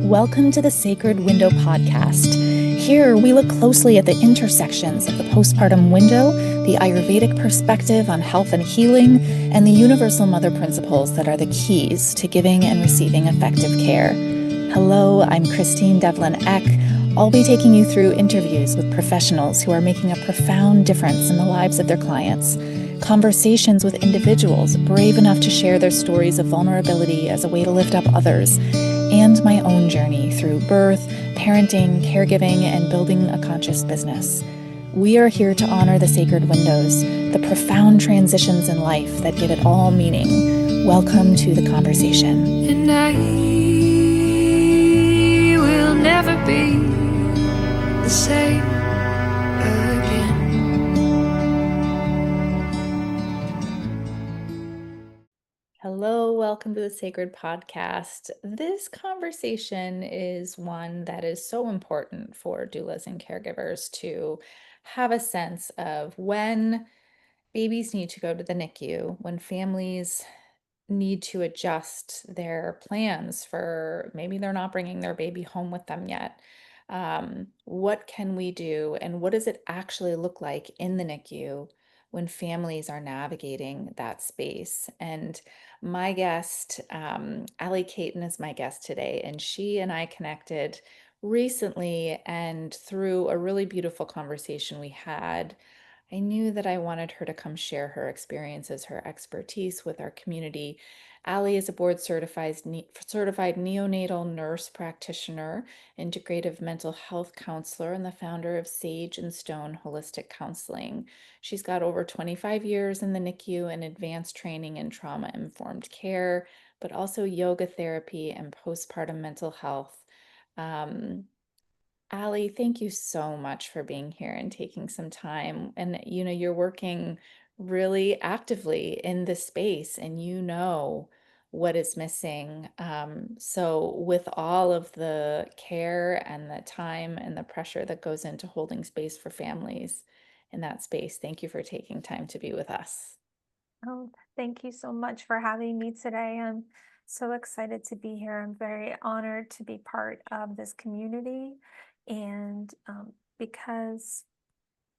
Welcome to the Sacred Window podcast. Here, we look closely at the intersections of the postpartum window, the Ayurvedic perspective on health and healing, and the universal mother principles that are the keys to giving and receiving effective care. Hello, I'm Christine Devlin Eck. I'll be taking you through interviews with professionals who are making a profound difference in the lives of their clients, conversations with individuals brave enough to share their stories of vulnerability as a way to lift up others, and my own journey through birth, parenting, caregiving, and building a conscious business. We are here to honor the sacred windows, the profound transitions in life that give it all meaning. Welcome to the conversation. And I will never be the same again. Hello, welcome to the Sacred Podcast. This conversation is one that is so important for doulas and caregivers to have a sense of when babies need to go to the NICU, when families need to adjust their plans for maybe they're not bringing their baby home with them yet. What can we do, and what does it actually look like in the NICU when families are navigating that space? And my guest, Ally Kayton, is my guest today, and she and I connected recently, and through a really beautiful conversation we had, I knew that I wanted her to come share her experiences, her expertise with our community. Ally is a board certified neonatal nurse practitioner, integrative mental health counselor, and the founder of Sage and Stone Holistic Counseling. She's got over 25 years in the NICU and advanced training in trauma-informed care, but also yoga therapy and postpartum mental health. Ally, thank you so much for being here and taking some time. And you're working really actively in this space, and you know what is missing. So with all of the care and the time and the pressure that goes into holding space for families in that space, thank you for taking time to be with us. Oh, thank you so much for having me today. I'm so excited to be here. I'm very honored to be part of this community. And because,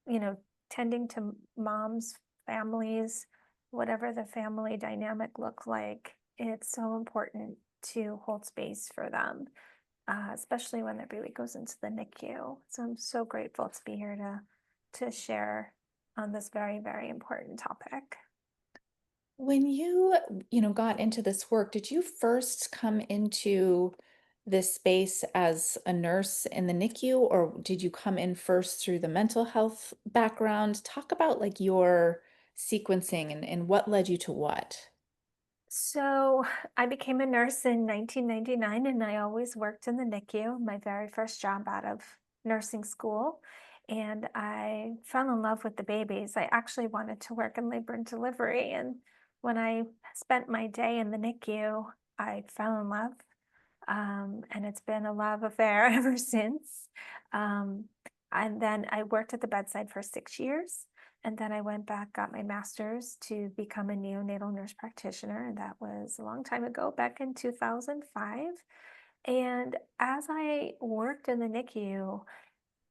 you know, tending to moms, families, whatever the family dynamic looks like, it's so important to hold space for them, especially when their baby goes into the NICU. So I'm so grateful to be here to share on this very, very important topic. When you got into this work, did you first come into this space as a nurse in the NICU, or did you come in first through the mental health background? Talk about like your sequencing and what led you to what. So I became a nurse in 1999, and I always worked in the NICU, my very first job out of nursing school. And I fell in love with the babies. I actually wanted to work in labor and delivery. And when I spent my day in the NICU, I fell in love. And it's been a love affair ever since. Um, and then I worked at the bedside for 6 years. And then I went back, got my master's to become a neonatal nurse practitioner. And that was a long time ago, back in 2005. And as I worked in the NICU,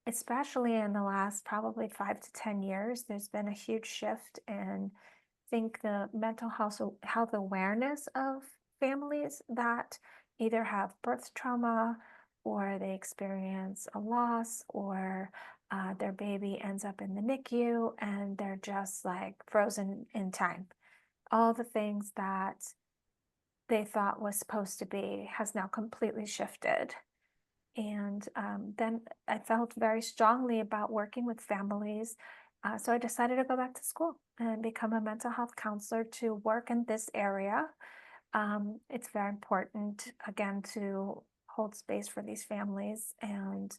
especially in the last probably 5 to 10 years, there's been a huge shift in, I think, the mental health awareness of families that either have birth trauma or they experience a loss, or their baby ends up in the NICU and they're just like frozen in time. All the things that they thought was supposed to be has now completely shifted. And then I felt very strongly about working with families. So I decided to go back to school and become a mental health counselor to work in this area. It's very important, again, to hold space for these families. And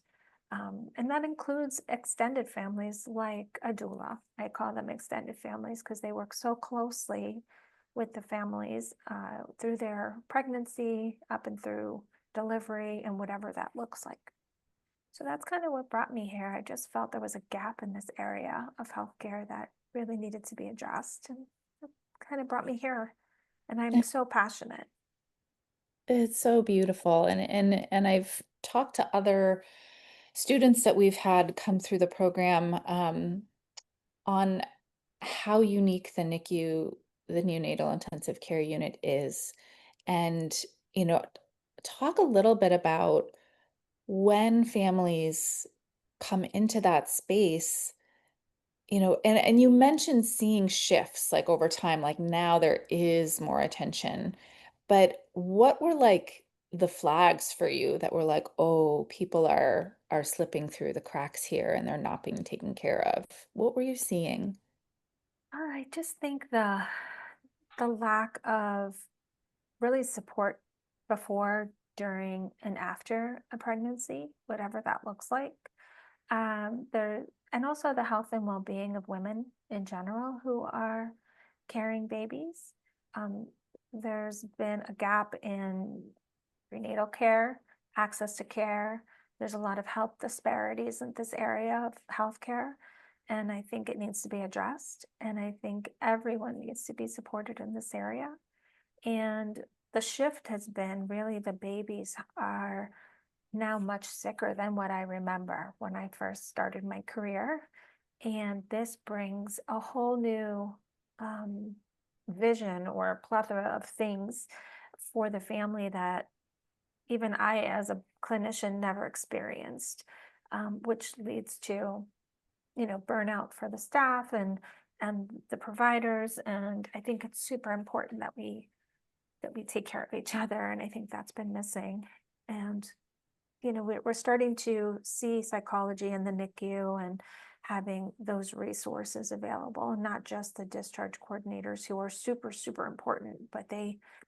that includes extended families like a doula. I call them extended families because they work so closely with the families through their pregnancy, up and through delivery, and whatever that looks like. So that's kind of what brought me here. I just felt there was a gap in this area of healthcare that really needed to be addressed, and it kind of brought me here. And I'm so passionate. It's so beautiful, and I've talked to other students that we've had come through the program, on how unique the NICU, the neonatal intensive care unit is. And, you know, talk a little bit about when families come into that space, and you mentioned seeing shifts like over time, like now there is more attention. But what were like the flags for you that were like, oh, people are slipping through the cracks here and they're not being taken care of? What were you seeing? I just think the lack of really support before, during, and after a pregnancy, whatever that looks like. There and also the health and well-being of women in general who are carrying babies. Um, there's been a gap in prenatal care, access to care. There's a lot of health disparities in this area of healthcare, and I think it needs to be addressed. And I think everyone needs to be supported in this area. And the shift has been really the babies are now much sicker than what I remember when I first started my career. And this brings a whole new um, vision or plethora of things for the family that even I, as a clinician, never experienced, which leads to, burnout for the staff and the providers. And I think it's super important that we take care of each other. And I think that's been missing. And, we're starting to see psychology in the NICU and having those resources available, and not just the discharge coordinators who are super, super important, but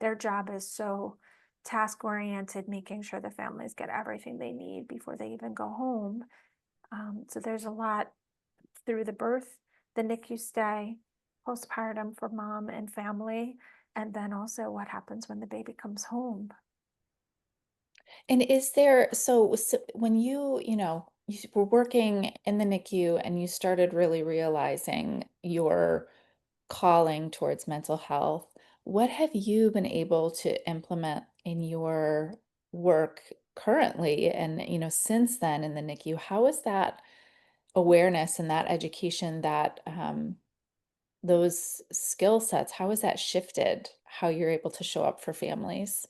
their job is so task oriented, making sure the families get everything they need before they even go home. So there's a lot through the birth, the NICU stay, postpartum for mom and family, and then also what happens when the baby comes home. And is there, so when you were working in the NICU and you started really realizing your calling towards mental health, what have you been able to implement in your work currently? And, since then in the NICU, how is that awareness and that education, that those skill sets, how has that shifted how you're able to show up for families?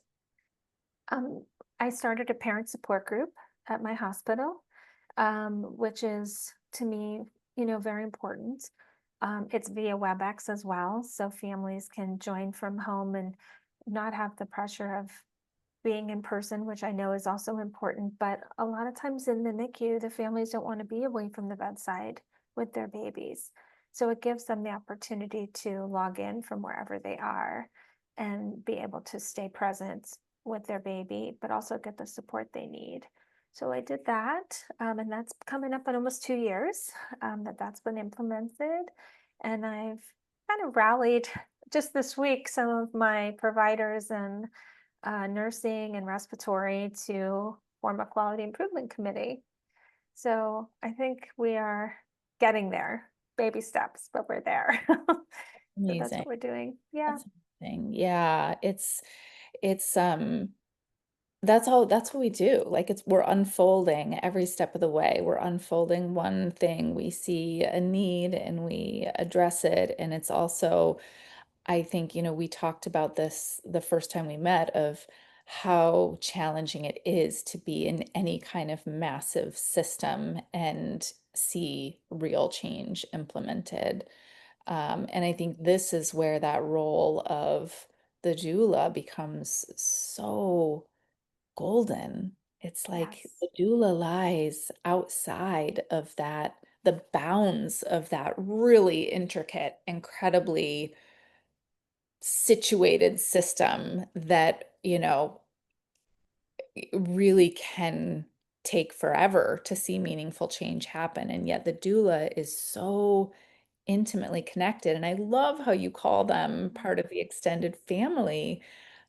Um, I started a parent support group at my hospital, which is to me, very important. It's via WebEx as well, so families can join from home and not have the pressure of being in person, which I know is also important. But a lot of times in the NICU, the families don't want to be away from the bedside with their babies. So it gives them the opportunity to log in from wherever they are and be able to stay present with their baby, but also get the support they need. So I did that, and that's coming up in almost 2 years that's been implemented. And I've kind of rallied just this week some of my providers and nursing and respiratory to form a quality improvement committee. So I think we are getting there, baby steps, but we're there. So that's Amazing. what we're doing. Yeah. That's amazing. Yeah, it's that's what we do. Like we're unfolding every step of the way. We're unfolding one thing. We see a need and we address it. And it's also, I think, we talked about this the first time we met, of how challenging it is to be in any kind of massive system and see real change implemented. And I think this is where that role of the doula becomes so golden. It's like Yes. the doula lies outside of that, the bounds of that really intricate, incredibly situated system that, really can take forever to see meaningful change happen. And yet the doula is so intimately connected. And I love how you call them Mhm. part of the extended family.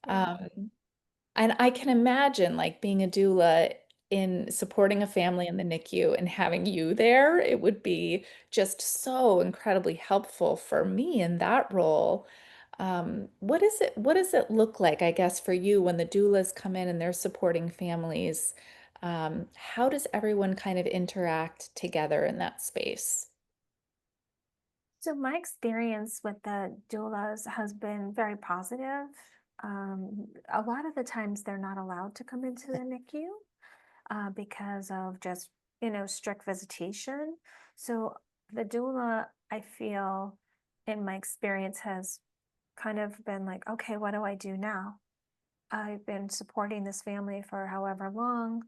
Yeah. Um, and I can imagine like being a doula in supporting a family in the NICU and having you there. It would be just so incredibly helpful for me in that role. What does it look like, I guess, for you when the doulas come in and they're supporting families? How does everyone kind of interact together in that space? So my experience with the doulas has been very positive. A lot of the times they're not allowed to come into the NICU because of just, strict visitation. So the doula, I feel, in my experience, has kind of been like, okay, what do I do now? I've been supporting this family for however long,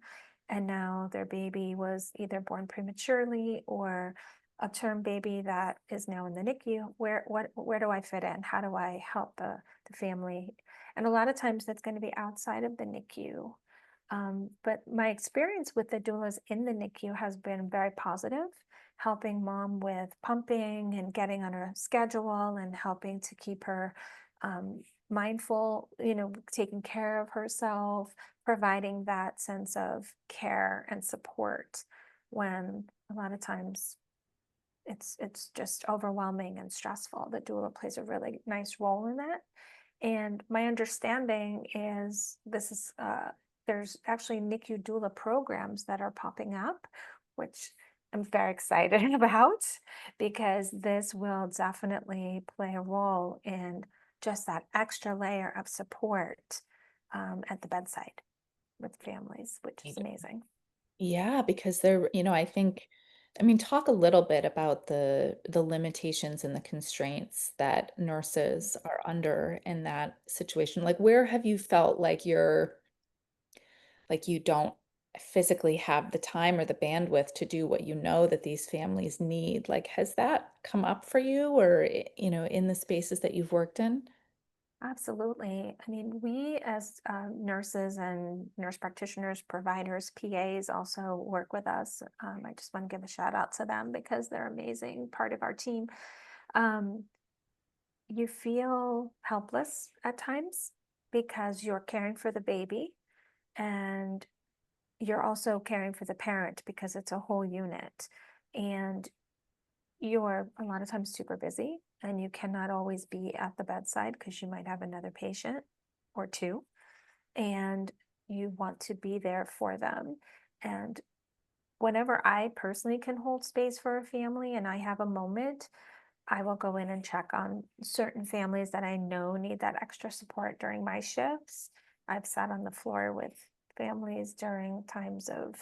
and now their baby was either born prematurely or a term baby that is now in the NICU. Where do I fit in? How do I help the family? And a lot of times that's going to be outside of the NICU. But my experience with the doulas in the NICU has been very positive, helping mom with pumping and getting on her schedule and helping to keep her mindful, taking care of herself, providing that sense of care and support when a lot of times it's just overwhelming and stressful. The doula plays a really nice role in that. And my understanding is there's actually NICU doula programs that are popping up, which I'm very excited about because this will definitely play a role in just that extra layer of support at the bedside with families, which is amazing. Yeah, because I think, I mean, talk a little bit about the limitations and the constraints that nurses are under in that situation. Like, where have you felt like you don't physically have the time or the bandwidth to do what you know that these families need? Like, has that come up for you or, in the spaces that you've worked in? Absolutely. I mean, we as nurses and nurse practitioners, providers, PAs also work with us. I just want to give a shout out to them because they're amazing part of our team. Um, you feel helpless at times because you're caring for the baby and you're also caring for the parent because it's a whole unit. And you're a lot of times super busy and you cannot always be at the bedside because you might have another patient or two, and you want to be there for them. And whenever I personally can hold space for a family and I have a moment, I will go in and check on certain families that I know need that extra support during my shifts. I've sat on the floor with families during times of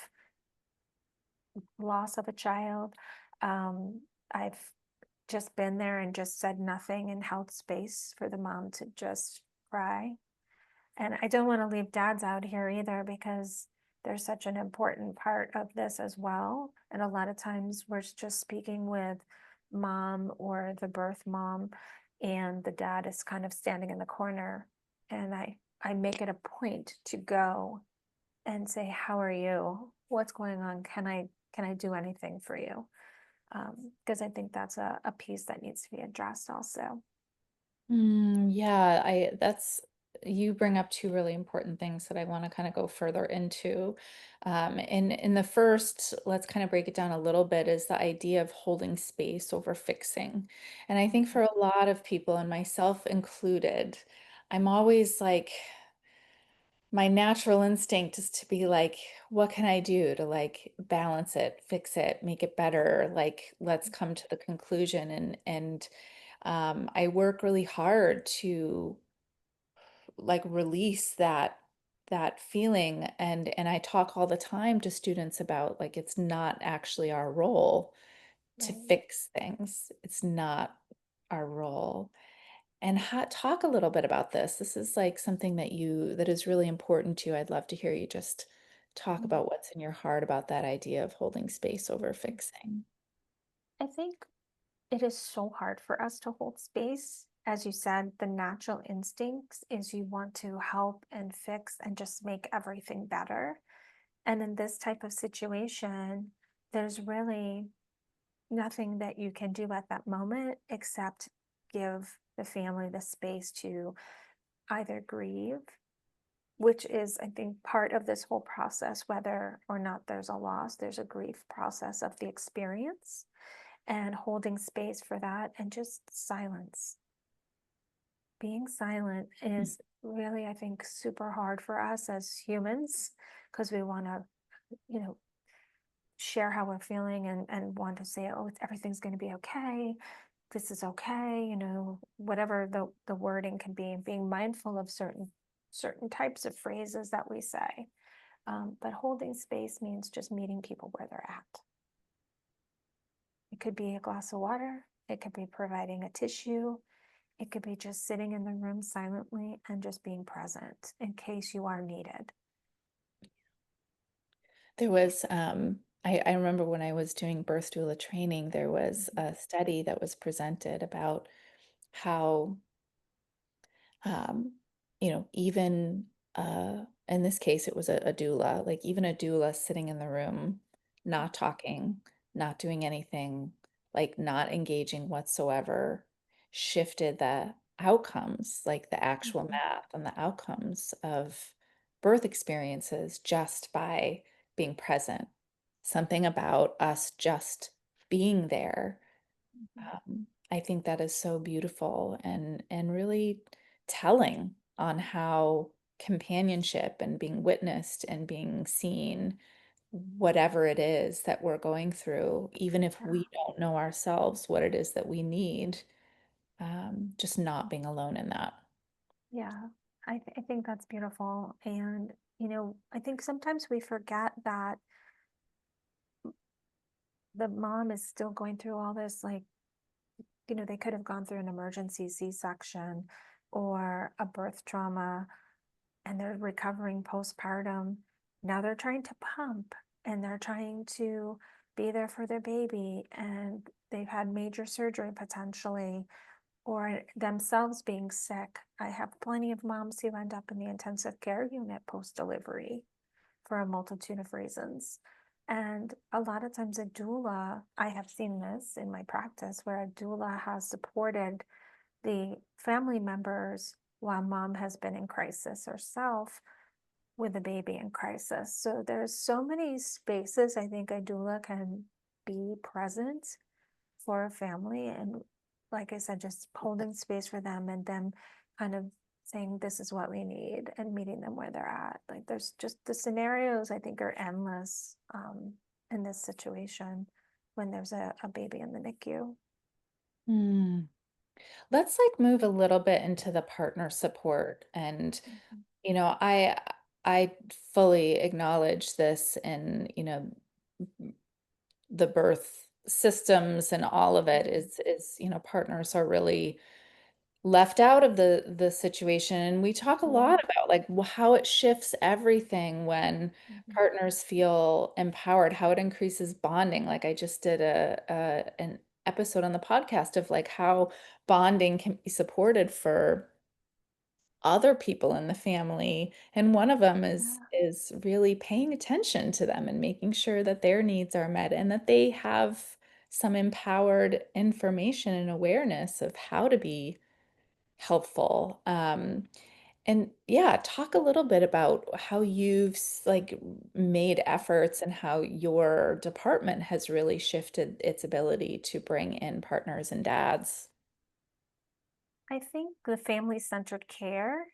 loss of a child. I've just been there and just said nothing and held space for the mom to just cry. And I don't want to leave dads out here either because they're such an important part of this as well. And a lot of times we're just speaking with mom or the birth mom, and the dad is kind of standing in the corner. And I make it a point to go and say, "How are you? What's going on? Can I do anything for you?" Because I think that's a piece that needs to be addressed also. Yeah, you bring up two really important things that I want to kind of go further into. In the first, let's kind of break it down a little bit, is the idea of holding space over fixing. And I think Mhm. for a lot of people, and myself included, I'm always like, my natural instinct is to be like, what can I do to like balance it, fix it, make it better? Like, let's come to the conclusion. And I work really hard to like release that feeling, and I talk all the time to students about like it's not actually our role to Right. fix things. It's not our role. And talk a little bit about this. This is like something that is really important to you. I'd love to hear you just talk Mhm. about what's in your heart about that idea of holding space over fixing. I think it is so hard for us to hold space. As you said, the natural instincts is you want to help and fix and just make everything better. And in this type of situation, there's really nothing that you can do at that moment except give the family the space to either grieve, which is, I think, part of this whole process, whether or not there's a loss, there's a grief process of the experience and holding space for that and just silence. being silent is really, I think, super hard for us as humans because we want to, you know, share how we're feeling and want to say, oh, everything's going to be okay. This is okay. Whatever the wording can be, and being mindful of certain types of phrases that we say. But holding space means just meeting people where they're at. It could be a glass of water. It could be providing a tissue. It could be just sitting in the room silently and just being present in case you are needed. There was, I remember when I was doing birth doula training, there was Mhm, a study that was presented about how, um, even in this case, it was a doula, like even a doula sitting in the room, not talking, not doing anything, like not engaging whatsoever, shifted the outcomes, like the actual mhm, math and the outcomes of birth experiences just by being present. Something about us just being there. mhm. I think that is so beautiful and really telling on how companionship and being witnessed and being seen, whatever it is that we're going through, even if Yeah, we don't know ourselves what it is that we need, just not being alone in that. yeah. I think that's beautiful. And, I think sometimes we forget that the mom is still going through all this, like, they could have gone through an emergency C-section or a birth trauma and they're recovering postpartum. Now they're trying to pump and they're trying to be there for their baby and they've had major surgery potentially or themselves being sick. I have plenty of moms who end up in the intensive care unit post delivery for a multitude of reasons. And a lot of times, a doula, I have seen this in my practice where a doula has supported the family members while mom has been in crisis herself with a baby in crisis. So there's so many spaces I think a doula can be present for a family. And like I said, just holding space for them and them kind of saying, this is what we need and meeting them where they're at. Like there's just the scenarios I think are endless in this situation when there's a baby in the NICU. Hmm. Let's like move a little bit into the partner support. And Mhm, I fully acknowledge this in, the birth systems and all of it mhm, is, partners are really left out of the situation. And we talk a mhm, lot about like how it shifts everything when mhm. partners feel empowered, how it increases bonding. Like I just did an episode on the podcast of like how bonding can be supported for other people in the family, and one of them is Yeah. is really paying attention to them and making sure that their needs are met and that they have some empowered information and awareness of how to be helpful. And yeah, talk a little bit about how you've like made efforts and how your department has really shifted its ability to bring in partners and dads. I think the family-centered care,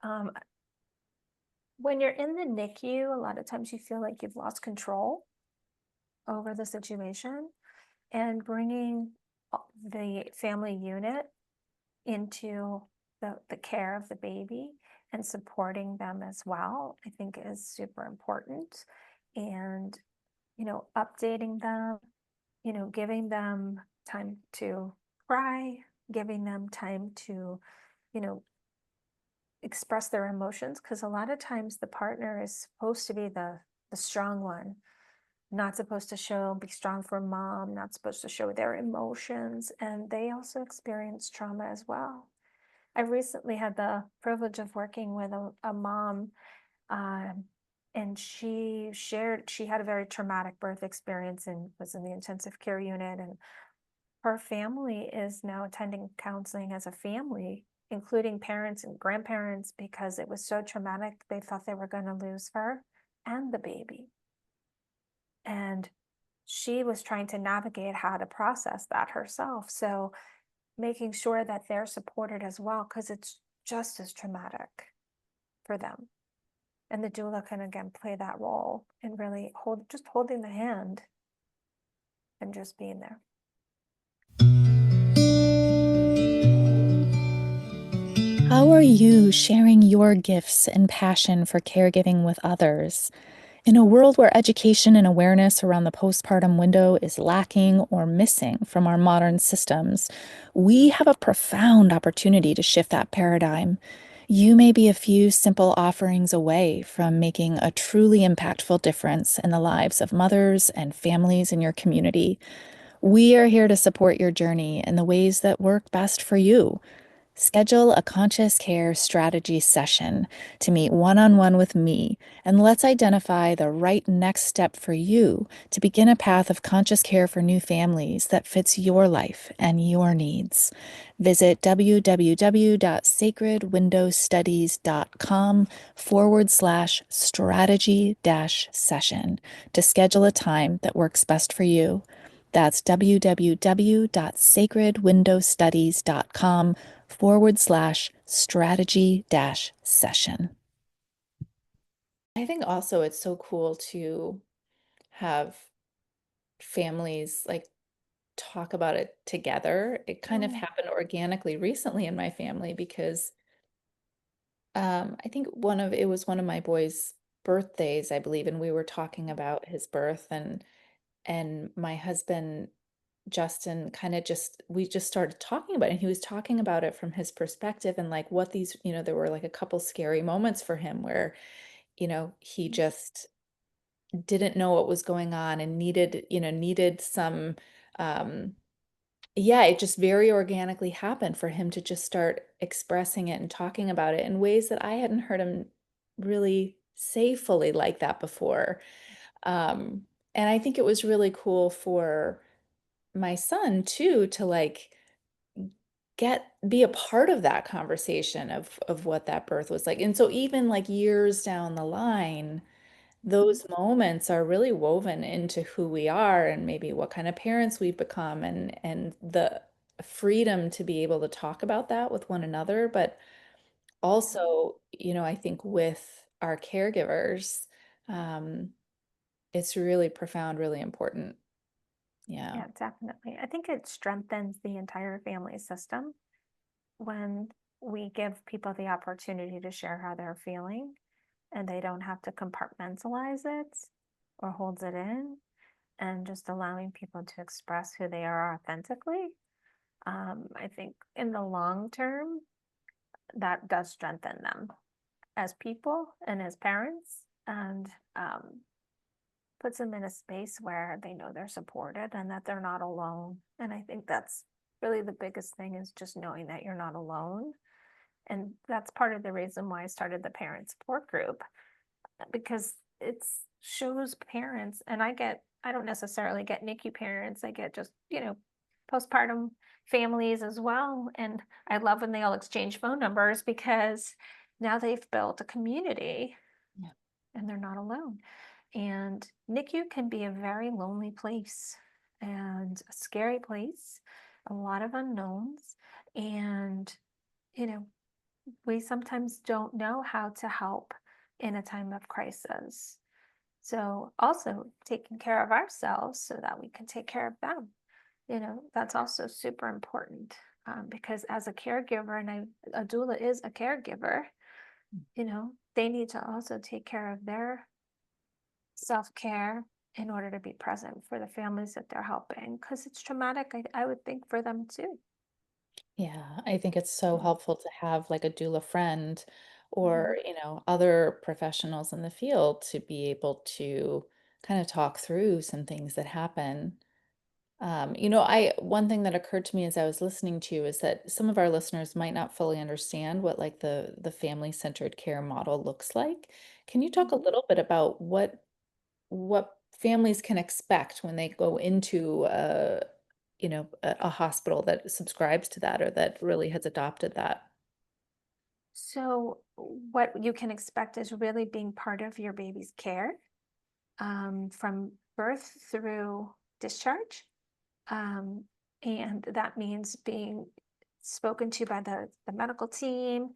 um, when you're in the NICU, a lot of times you feel like you've lost control over the situation, and bringing the family unit into the care of the baby and supporting them as well, I think is super important. And, updating them, giving them time to cry, giving them time to, you know, express their emotions. Because a lot of times the partner is supposed to be the strong one, not supposed to be strong for mom, not supposed to show their emotions. And they also experience trauma as well. I recently had the privilege of working with a mom, um, and she shared she had a very traumatic birth experience and was in the intensive care unit. And her family is now attending counseling as a family, including parents and grandparents, because it was so traumatic. They thought they were going to lose her and the baby. And she was trying to navigate how to process that herself. So making sure that they're supported as well, because it's just as traumatic for them. And the doula can again play that role in really holding the hand and just being there. How are you sharing your gifts and passion for caregiving with others? In a world where education and awareness around the postpartum window is lacking or missing from our modern systems, we have a profound opportunity to shift that paradigm. You may be a few simple offerings away from making a truly impactful difference in the lives of mothers and families in your community. We are here to support your journey in the ways that work best for you. Schedule a conscious care strategy session to meet one on one with me, and let's identify the right next step for you to begin a path of conscious care for new families that fits your life and your needs. Visit www.sacredwindowstudies.com/strategy-session to schedule a time that works best for you. That's www.sacredwindowstudies.com/strategy-session. I think also it's so cool to have families like talk about it together. It kind of Mm, happened organically recently in my family because I think it was one of my boys' birthdays, I believe, and we were talking about his birth and my husband Justin kind of just we just started talking about it and he was talking about it from his perspective and like what these, there were like a couple scary moments for him where, he mm, just didn't know what was going on and needed some um yeah, it just very organically happened for him to just start expressing it and talking about it in ways that I hadn't heard him really say fully like that before. Um and I think it was really cool for my son too to like be a part of that conversation of what that birth was like. And so even like years down the line, mhm. those moments are really woven into who we are and maybe what kind of parents we've become and the freedom to be able to talk about that with one another, but also, I think with our caregivers, um, it's really profound, really important. Yeah. Yeah, definitely. I think it strengthens the entire family system when we give people the opportunity to share how they're feeling and they don't have to compartmentalize it or hold it in, and just allowing people to express who they are authentically. I think in the long term, that does strengthen them as people and as parents, and puts them in a space where they know they're supported and that they're not alone. And I think that's really the biggest thing, is just knowing that you're not alone. And that's part of the reason why I started the parent support group, because it shows parents, and I don't necessarily get NICU parents, I get just, postpartum families as well. And I love when they all exchange phone numbers, because now they've built a community Yeah. and they're not alone. And NICU can be a very lonely place and a scary place, a lot of unknowns. And, you know, we sometimes don't know how to help in a time of crisis. So, also taking care of ourselves so that we can take care of them, that's also super important, because as a caregiver, and a doula is a caregiver, they need to also take care of their self-care in order to be present for the families that they're helping, because it's traumatic, I would think, for them too. Yeah, I think it's so helpful to have like a doula friend Mhm. or, other professionals in the field to be able to kind of talk through some things that happen. I one thing that occurred to me as I was listening to you is that some of our listeners might not fully understand what like the family-centered care model looks like. Can you talk a Mhm. little bit about what families can expect when they go into a hospital that subscribes to that or that really has adopted that? So, what you can expect is really being part of your baby's care, from birth through discharge. Um, and that means being spoken to by the medical team,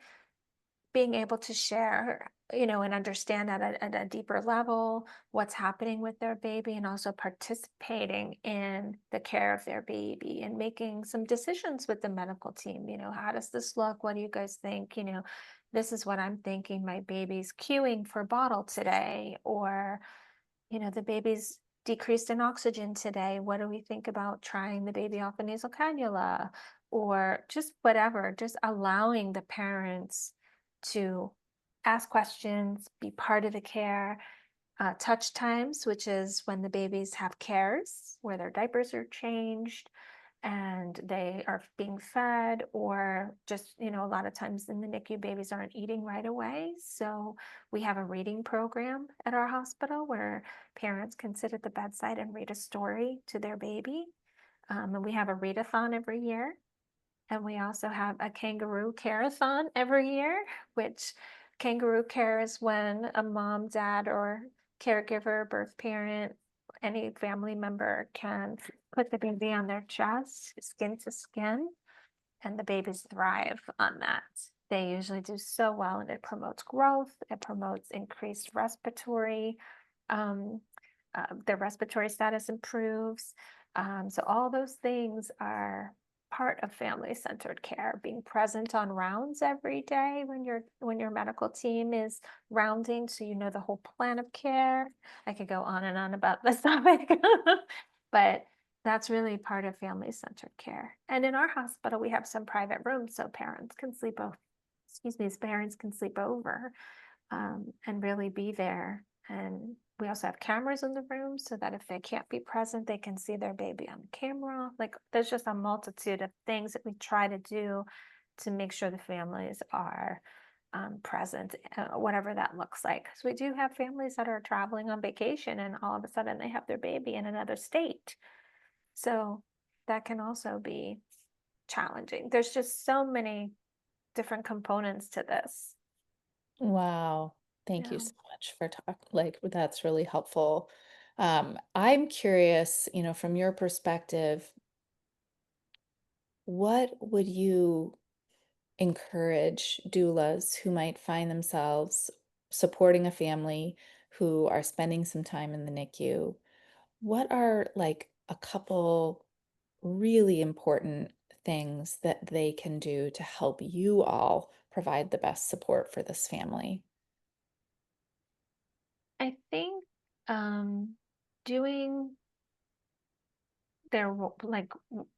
being able to share, and understand at a deeper level what's happening with their baby, and also participating in the care of their baby and making some decisions with the medical team. How does this look? What do you guys think? This is what I'm thinking. My baby's queuing for bottle today, or the baby's decreased in oxygen today. What do we think about trying the baby off a nasal cannula, or just whatever? Just allowing the parents to ask questions, be part of the care. Touch times, which is when the babies have cares, where their diapers are changed and they are being fed, or just, a lot of times in the NICU, babies aren't eating right away. So we have a reading program at our hospital where parents can sit at the bedside and read a story to their baby. And we have a readathon every year. And we also have a kangaroo care-a-thon every year, which kangaroo care is when a mom, dad, or caregiver, birth parent, any family member can put the baby on their chest, skin to skin, and the babies thrive on that. They usually do so well, and it promotes growth, it promotes increased respiratory, um, their respiratory status improves. So all those things are part of family-centered care. Being present on rounds every day when your medical team is rounding, so you know the whole plan of care. I could go on and on about this topic, but that's really part of family-centered care. And in our hospital, we have some private rooms so parents can sleep over. Excuse me, parents can sleep over, and really be there. And we also have cameras in the room so that if they can't be present, they can see their baby on camera. Like, there's just a multitude of things that we try to do to make sure the families are present, whatever that looks like. Because we do have families that are traveling on vacation and all of a sudden they have their baby in another state. So that can also be challenging. There's just so many different components to this. Wow. Thank you Yeah. so much for that's really helpful. I'm curious, from your perspective, what would you encourage doulas who might find themselves supporting a family who are spending some time in the NICU? What are like a couple really important things that they can do to help you all provide the best support for this family? I think doing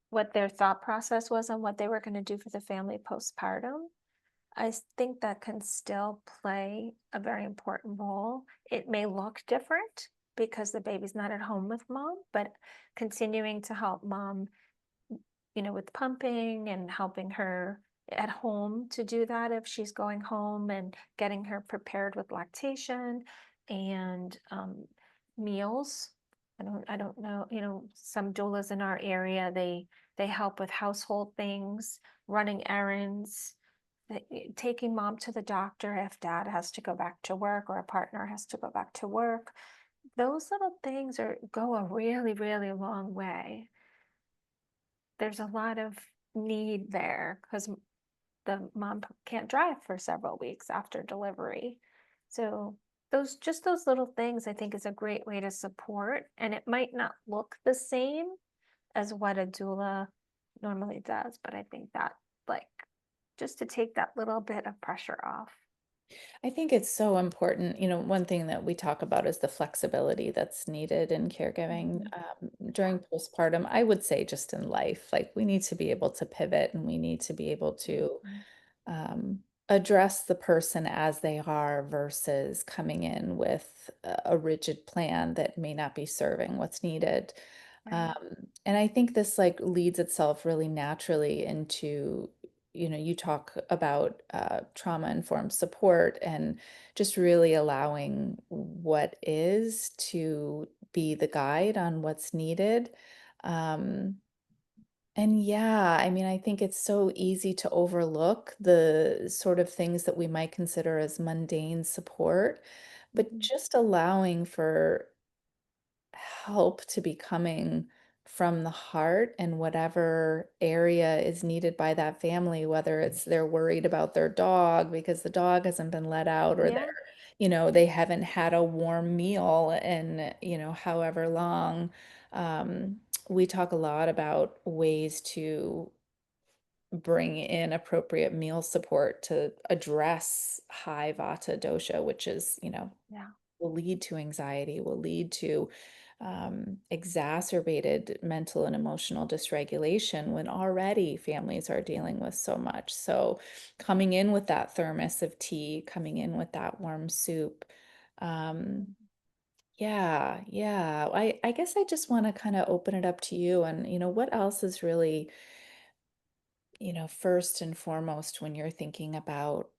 what their thought process was on what they were going to do for the family postpartum. Think that can still play a very important role. It may look different because the baby's not at home with mom, but continuing to help mom, with pumping and helping her at home to do that if she's going home, and getting her prepared with lactation and meals. I don't know, some doulas in our area, they help with household things, running errands, taking mom to the doctor if dad has to go back to work or a partner has to go back to work. Those little things go a really, really long way. There's a lot of need there because the mom can't drive for several weeks after delivery. So those little things, I think, is a great way to support, and it might not look the same as what a doula normally does, but I think that, like, just to take that little bit of pressure off. I think it's so important. One thing that we talk about is the flexibility that's needed in caregiving Mhm. during postpartum. I would say just in life, like we need to be able to pivot and we need to be able to Mhm. address the person as they are versus coming in with a rigid plan that may not be serving what's needed. Right. And I think this like leads itself really naturally into, you talk about trauma-informed support and just really allowing what is to be the guide on what's needed. Um, and yeah, I mean, I think it's so easy to overlook the sort of things that we might consider as mundane support, but Mhm. just allowing for help to be coming from the heart and whatever area is needed by that family, whether it's they're worried about their dog because the dog hasn't been let out, or they're, Yeah. they haven't had a warm meal in, however long. We talk a lot about ways to bring in appropriate meal support to address high vata dosha, which is, Yeah. will lead to anxiety, will lead to exacerbated mental and emotional dysregulation when already families are dealing with so much. So, coming in with that thermos of tea, coming in with that warm soup. Um, yeah, yeah. I guess I just want to kind of open it up to you and, what else is really, first and foremost when you're thinking about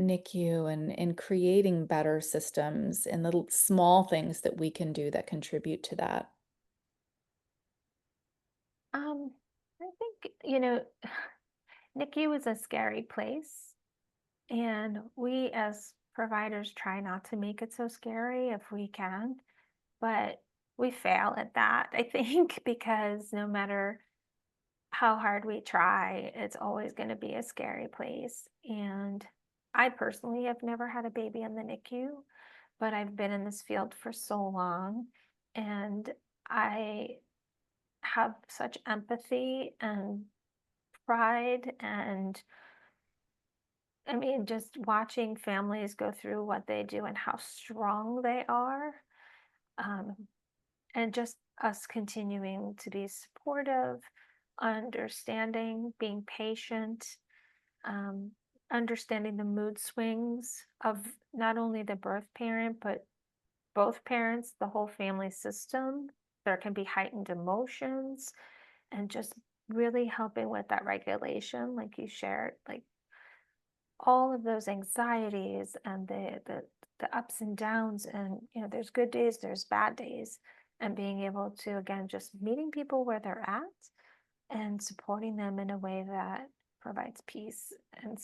NICU and creating better systems and the small things that we can do that contribute to that. Um, I think, NICU is a scary place, and we as providers try not to make it so scary if we can, but we fail at that, I think, because no matter how hard we try, it's always going to be a scary place. And I personally have never had a baby in the NICU, but I've been in this field for so long, and I have such empathy and pride, and I mean, just watching families go through what they do and how strong they are, um, and just us continuing to be supportive, understanding, being patient, um, understanding the mood swings of not only the birth parent, but both parents, the whole family system. There can be heightened emotions, and just really helping with that regulation, like you shared, like all of those anxieties and the ups and downs, and there's good days, there's bad days, and being able to, again, just meeting people where they're at and supporting them in a way that provides peace and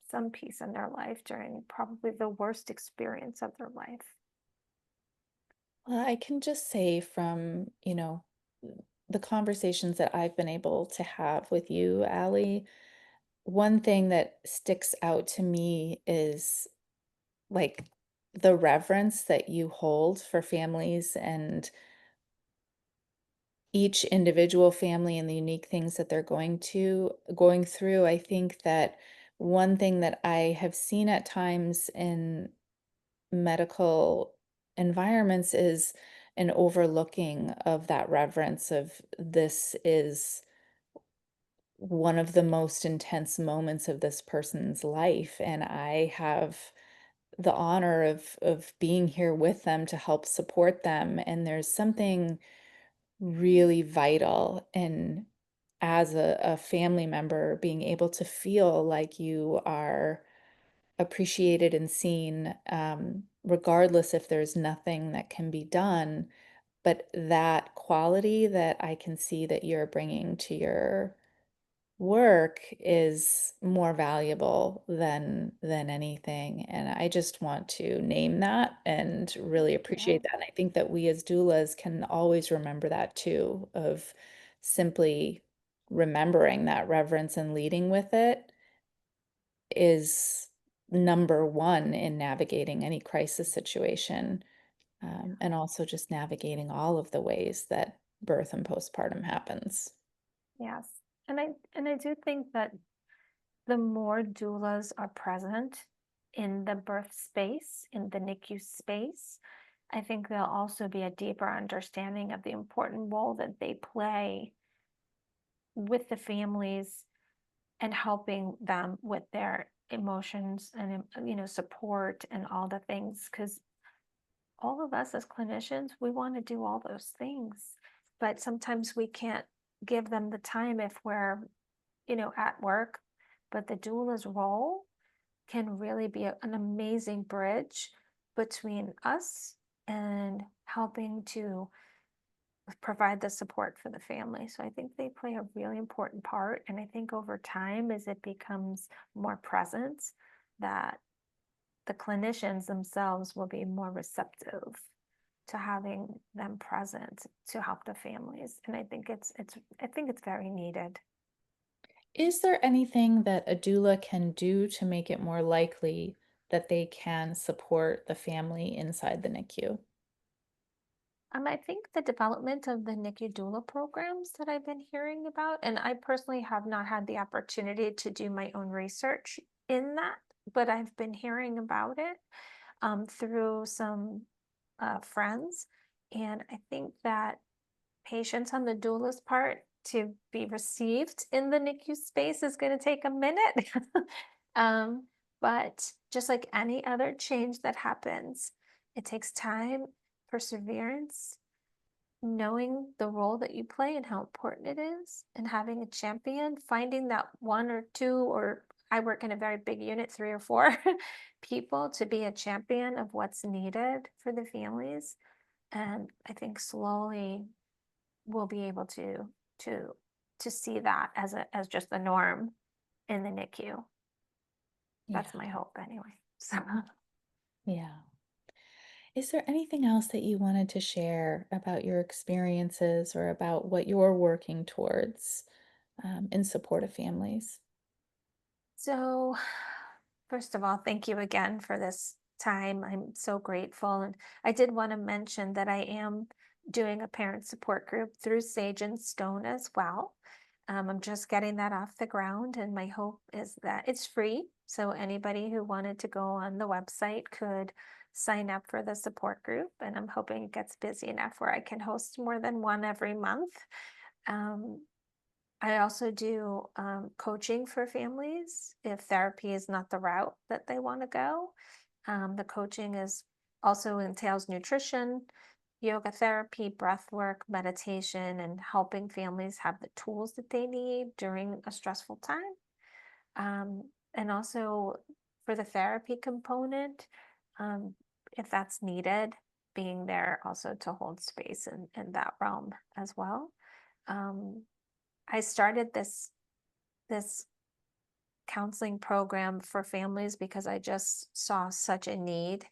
some peace in their life during probably the worst experience of their life. Well, I can just say from, the conversations that I've been able to have with you, Allie, one thing that sticks out to me is like the reverence that you hold for families and each individual family and the unique things that they're going through. I think that one thing that I have seen at times in medical environments is an overlooking of that reverence of this is one of the most intense moments of this person's life, and I have the honor of being here with them to help support them, and there's something really vital in, as a family member, being able to feel like you are appreciated and seen, regardless if there's nothing that can be done. But that quality that I can see that you're bringing to your work is more valuable than anything, and I just want to name that and really appreciate Yeah. that, and I think that we as doulas can always remember that too, of simply remembering that reverence and leading with it is number one in navigating any crisis situation, and also just navigating all of the ways that birth and postpartum happens. Yes. And I do think that the more doulas are present in the birth space, in the NICU space, I think there'll also be a deeper understanding of the important role that they play with the families and helping them with their emotions and support and all the things, because all of us as clinicians, we want to do all those things, but sometimes we can't give them the time if we're at work. But the doula's role can really be an amazing bridge between us and helping to provide the support for the family. So I think they play a really important part. And I think over time, as it becomes more present, that the clinicians themselves will be more receptive to having them present to help the families. And I think it's very needed. Is there anything that a doula can do to make it more likely that they can support the family inside the NICU? I think the development of the NICU doula programs that I've been hearing about, and I personally have not had the opportunity to do my own research in that, but I've been hearing about it through some friends. And I think that patience on the doula's part to be received in the NICU space is going to take a minute. um, but just like any other change that happens, it takes time, perseverance, knowing the role that you play and how important it is, and having a champion, finding that one or two, or I work in a very big unit, three or four people to be a champion of what's needed for the families. And I think slowly we'll be able to to see that as as just the norm in the NICU. That's Yeah, my hope anyway. So yeah. Is there anything else that you wanted to share about your experiences or about what you're working towards in support of families? so first of all, thank you again for this time. I'm so grateful. And I did want to mention that I am doing a parent support group through Sage and Stone as well. I'm just getting that off the ground, and my hope is that it's free. So anybody who wanted to go on the website could sign up for the support group. And I'm hoping it gets busy enough where I can host more than one every month. Um, I also do coaching for families if therapy is not the route that they want to go. The coaching is also entails nutrition, yoga therapy, breath work, meditation, and helping families have the tools that they need during a stressful time. And also for the therapy component, um, if that's needed, being there also to hold space in that realm as well. Um, I started this counseling program for families because I just saw such a need,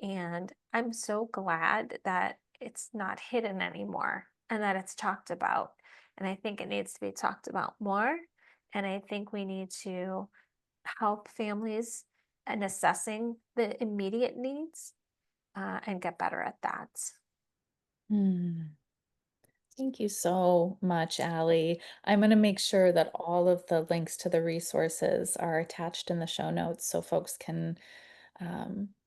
and I'm so glad that it's not hidden anymore and that it's talked about. And I think it needs to be talked about more. And I think we need to help families in assessing the immediate needs and get better at that. Hmm. Thank you so much, Ally. I'm going to make sure that all of the links to the resources are attached in the show notes so folks can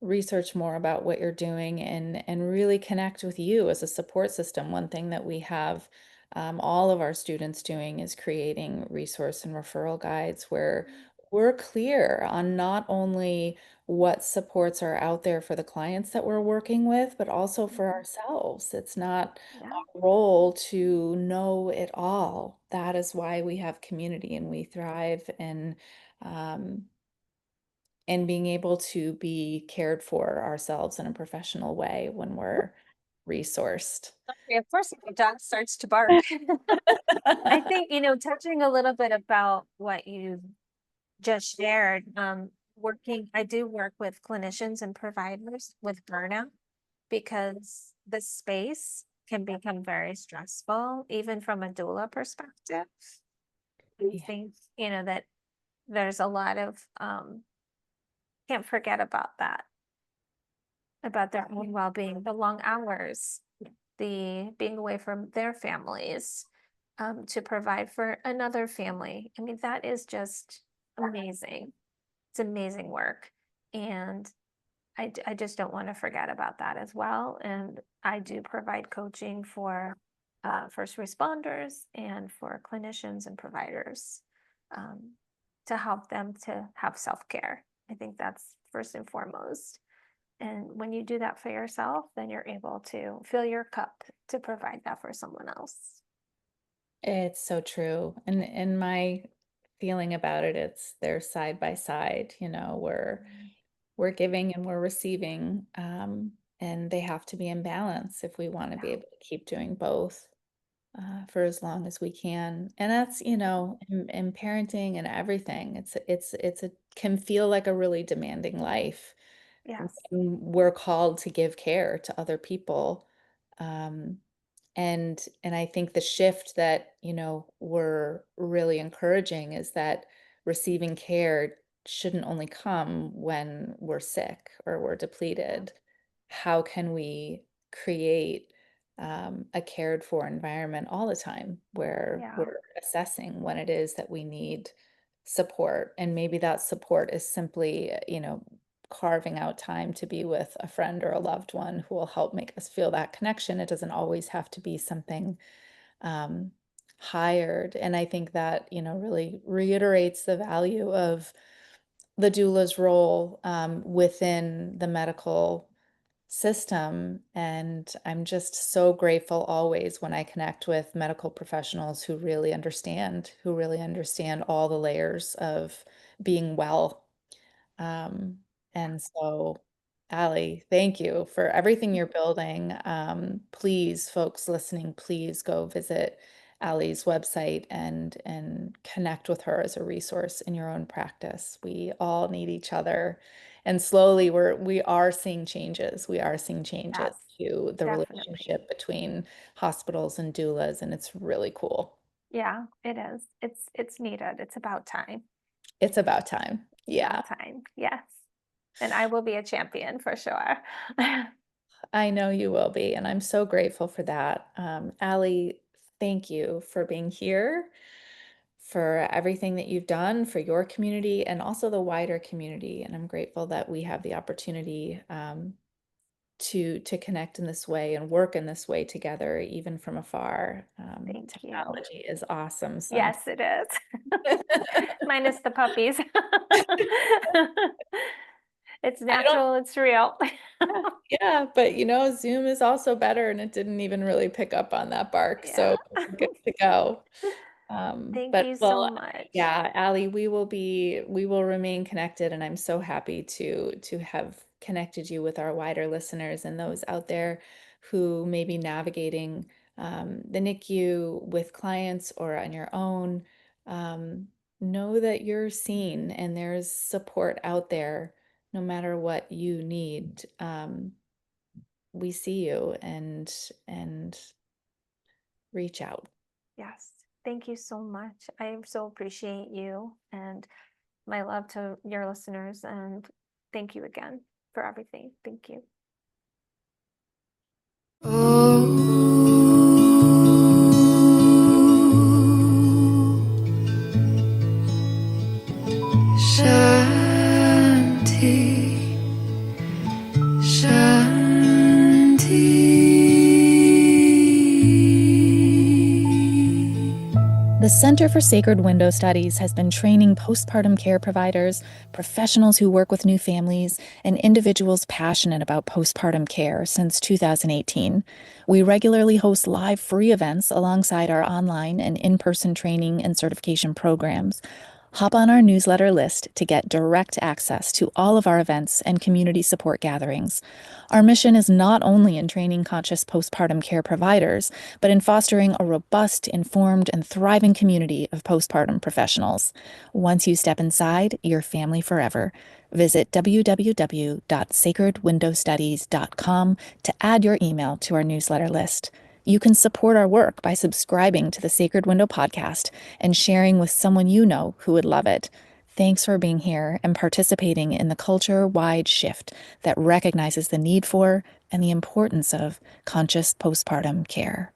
research more about what you're doing and really connect with you as a support system. One thing that we have all of our students doing is creating resource and referral guides where we're clear on not only what supports are out there for the clients that we're working with, but also for Mhm. ourselves. It's not Yeah. our role to know it all. That is why we have community and we thrive um, and being able to be cared for ourselves in a professional way when we're resourced. Yeah, of course, if your dog starts to bark. I think, touching a little bit about what you just shared, I do work with clinicians and providers with burnout because the space can become very stressful, even from a doula perspective. I Yeah. think, that there's a lot of, can't forget about their own well-being, the long hours, the being away from their families, to provide for another family. I mean, that is just amazing. It's amazing work. And I just don't want to forget about that as well. And I do provide coaching for first responders and for clinicians and providers um, to help them to have self-care. I think that's first and foremost. And when you do that for yourself, then you're able to fill your cup to provide that for someone else. It's so true. And my feeling about it, it's they're side by side, Mhm. we're giving and we're receiving. And they have to be in balance if we want to be Yeah. able to keep doing both for as long as we can. And that's, in parenting and everything. It's a can feel like a really demanding life. Yes. We're called to give care to other people. Um, and I think the shift that, we're really encouraging is that receiving care shouldn't only come when we're sick or we're Yeah. depleted. How can we create a cared for environment all the time where Yeah. we're assessing when it is that we need support? And maybe that support is simply, carving out time to be with a friend or a loved one who will help make us feel that connection. It doesn't always have to be something um, hired. And I think that, really reiterates the value of the doula's role within the medical system. And I'm just so grateful always when I connect with medical professionals who really understand all the layers of being well. Um, and so, Ally, thank you for everything you're building. Please, folks listening, please go visit Ally's website and connect with her as a resource in your own practice. We all need each other. And slowly we are seeing changes. We are seeing changes Yes. to the Definitely. relationship between hospitals and doulas, and it's really cool. Yeah, it is. It's needed. It's about time. It's about time. It's Yeah. about time. Yes. And I will be a champion for sure. I know you will be, and I'm so grateful for that. Ally, thank you for being here, for everything that you've done for your community and also the wider community. And I'm grateful that we have the opportunity to connect in this way and work in this way together, even from afar. Thank you. Technology is awesome sometimes. Yes, it is. Minus the puppies. It's I don't natural, it's real. Yeah, but Zoom is also better and it didn't even really pick up on that bark. Yeah. So we're good to go. Thank But you so well, much. yeah, Allie, we will remain connected, and I'm so happy to have connected you with our wider listeners and those out there who may be navigating the NICU with clients or on your own. Um, know that you're seen and there's support out there no matter what you need. We see you and reach out. Yes. Thank you so much. I so appreciate you and my love to your listeners. And thank you again for everything. Thank you. Shanti, Shanti. The Center for Sacred Window Studies has been training postpartum care providers, professionals who work with new families, and individuals passionate about postpartum care since 2018. We regularly host live free events alongside our online and in-person training and certification programs. Hop on our newsletter list to get direct access to all of our events and community support gatherings. Our mission is not only in training conscious postpartum care providers, but in fostering a robust, informed, and thriving community of postpartum professionals. Once you step inside, you're family forever. Visit www.sacredwindowstudies.com to add your email to our newsletter list. You can support our work by subscribing to the Sacred Window podcast and sharing with someone you know who would love it. Thanks for being here and participating in the culture-wide shift that recognizes the need for and the importance of conscious postpartum care.